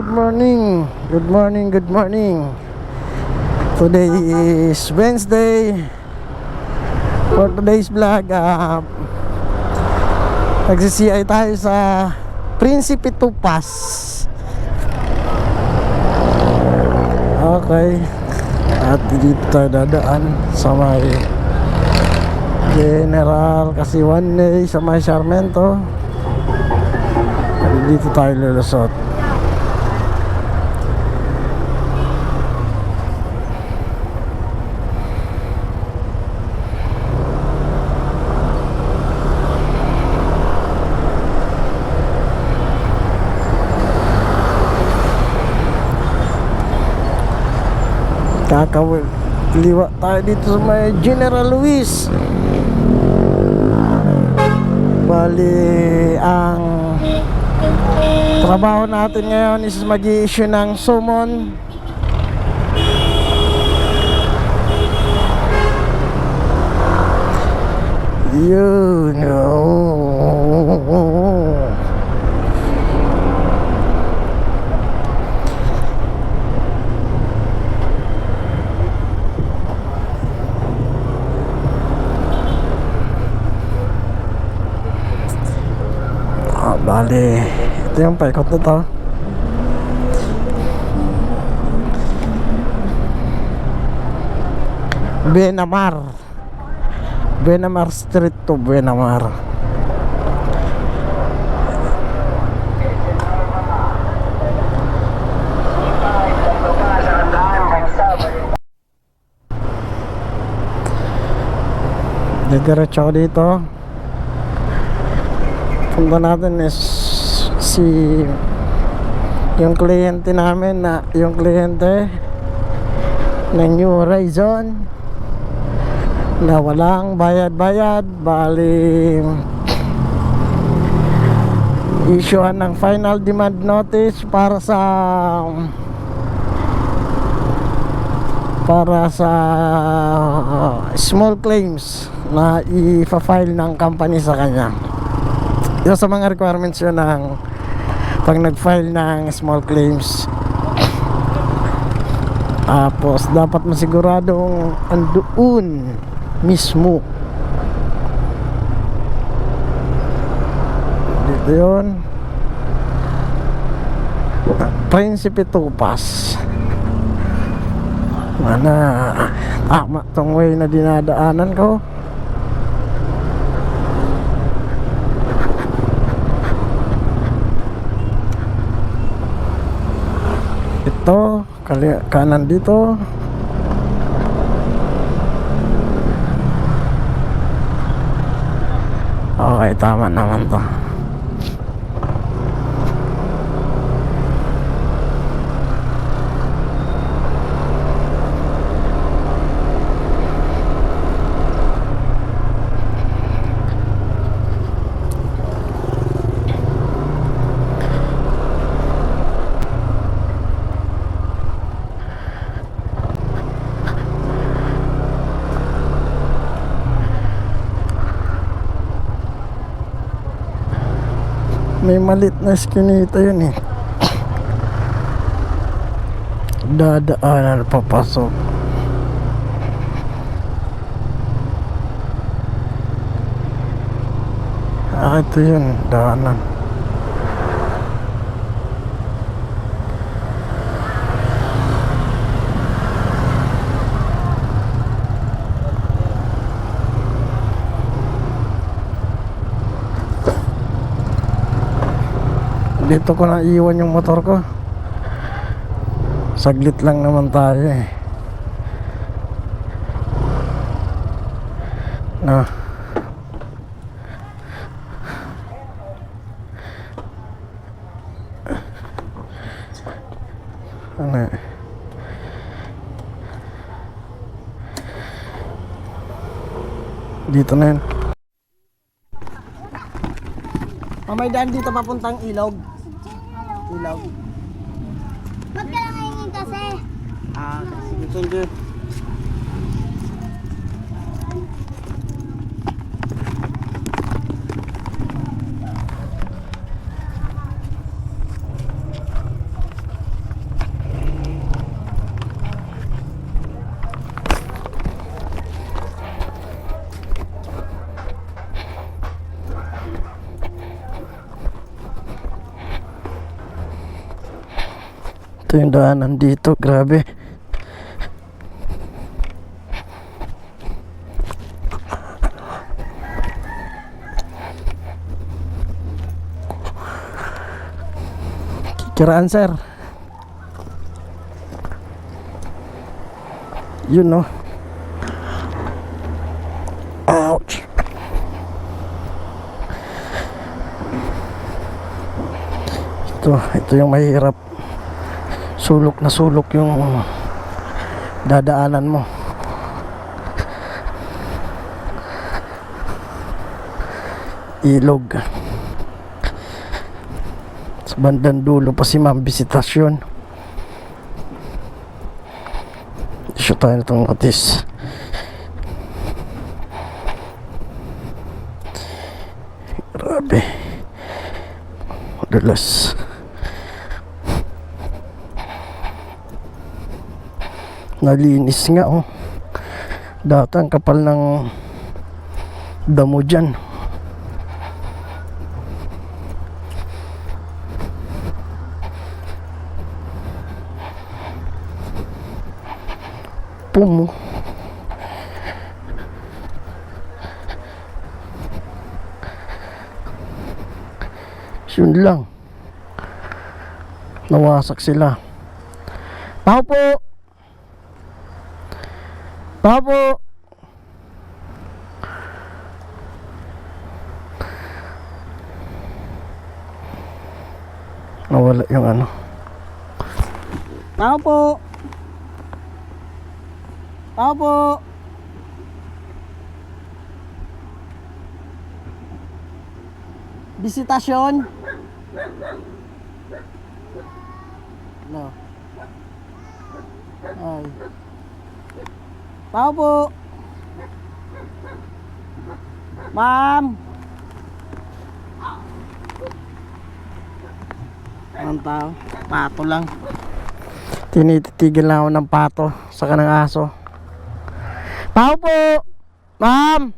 good morning. Good morning, good morning. Today is Wednesday. For today's vlog, nagsisiyay tayo sa Principe Tupas. Okay. At dito tayo dadaan sa may General kasi one day sa may Sarmiento. Dito tayo lulusot. Kakaliwa tayo dito sa may General Luis. Bali, ang trabaho natin ngayon is mag-i-issue ng summon. Yun. Bali, ito yung paikot na to. Benamar Street to Benamar. Didiretso ako dito. Punta natin is yung kliyente namin na yung kliyente ng New Horizon na walang bayad-bayad. Bali, issuean ng final demand notice para sa small claims na i-file ng company sa kanya. Yung sa mga requirements yun ng pag nag-file ng small claims. Tapos dapat masiguradong andoon mismo. Dito yun, Principe Tupas. Mana tama tong way na dinadaanan ko. Ito, kanan dito. Okay, tama naman to. May malit na skinita yun eh. Dadaanan papasok. Ito yun, daanan. Dito ko na iwan yung motor ko. Saglit lang naman tayo eh. No. Ano eh. Dito na yun. May daan dito papuntang Ilog. Ilog. Ba't ka lang hingin kasi? Sige. yung daanan dito, grabe. Kikiraan, sir. Yun, no? Ouch. Ito yung mahirap. Sulok na sulok yung dadaanan mo. Ilog. Sa bandang dulo pa si ma'am, bisitasyon. Issue tayo na itong notice. Grabe. Madulas. Nalinis nga, oh. Dati ang kapal ng damo dyan. Pumo. Yun lang. Nawasak sila. Tao po. Tao po. Nawala yung ano. Tao po. Tao po. Bisitasyon. No. Ay. Tao po. Ma'am. Anong tao? Pato lang. Tinititigil na ako ng pato sa kanang aso. Tao po. Ma'am.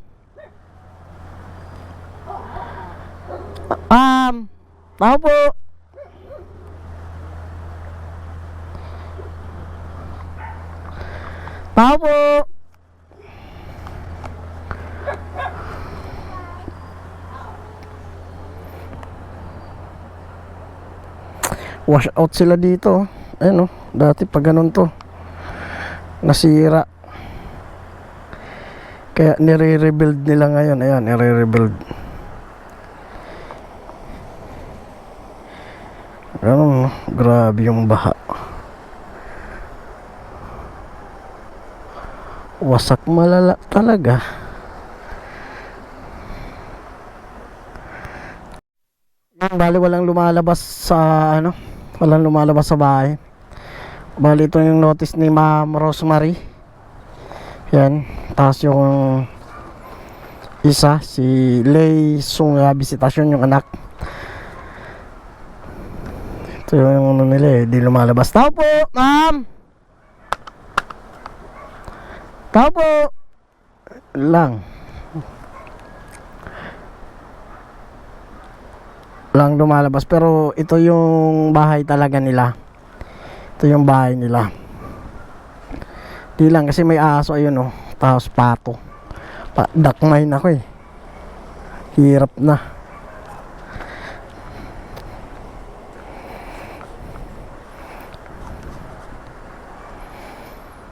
Ma'am. Tao po. Tao po. Wash out sila dito. Ayun, oh. Dati pag ganun to, nasira. Kaya nire-rebuild nila ngayon. Ayan, nire-rebuild. Ganun, grabe yung baha. Wasak malala talaga. Yan, bali walang lumalabas sa ano, walang lumalabas sa bahay. Bali ito yung notice ni Ma'am Rosemary. Yan, tapos yung isa si Lay Sunga Bisitasyon, yung anak. Ito yung ano nila, di lumalabas. Tao po, ma'am. Tao po lang lumalabas, pero ito yung bahay talaga nila. Ito yung bahay nila. Di lang kasi may aso, ayun, oh. Tapos pato. Dakmain ako, eh. Hirap na.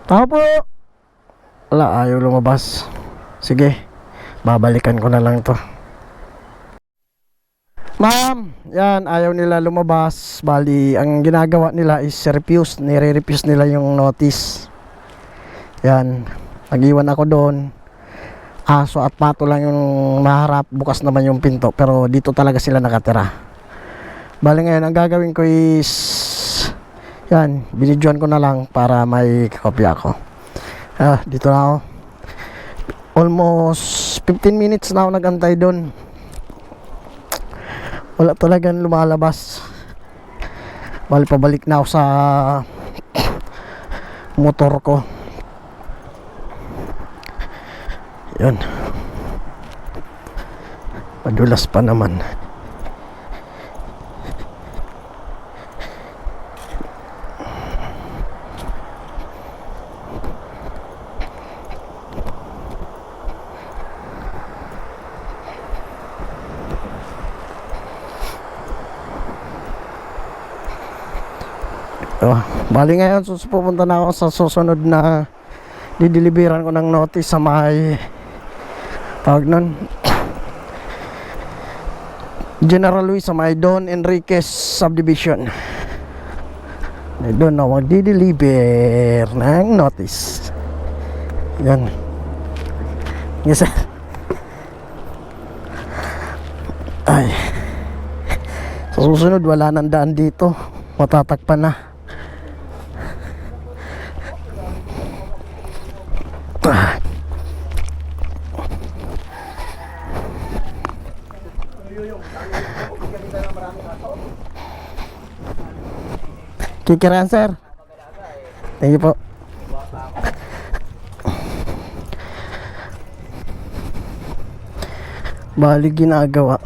Tao po. Wala, ayaw lumabas. Sige, babalikan ko na lang to. Ma'am, yan, ayaw nila lumabas. Bali, ang ginagawa nila is refuse. Nire-refuse nila yung notice. Yan, nag-iwan ako doon. Aso at pato lang yung maharap. Bukas naman yung pinto, pero dito talaga sila nakatira. Bali ngayon, ang gagawin ko is yan, binidyoan ko na lang para may kopya ako. Dito na ako. Almost 15 minutes na ako nagantay doon. Wala talagang lumalabas. Bali, pabalik na ako sa motor ko. Yan. Madulas pa naman. Bali ngayon, pupunta na ako sa susunod na dideliveran ko ng notice sa may tawag nun, General Luis, sa may Don Enriquez Subdivision. Doon na magdi-deliver ng notice. Yan. Yes, sir. Ay. Sa susunod, wala nang daan dito. Matatakpan na. Kikiran, sir. Thank you po. Bali ginagawa.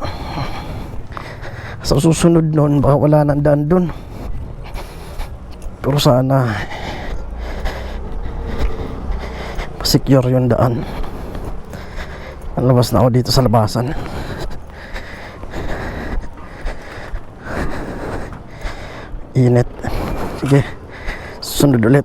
Sa susunod nun, baka wala nang daan dun. Pero sana secure yung daan. Labas na ako dito sa labasan. Init. Sige, sunod ulit.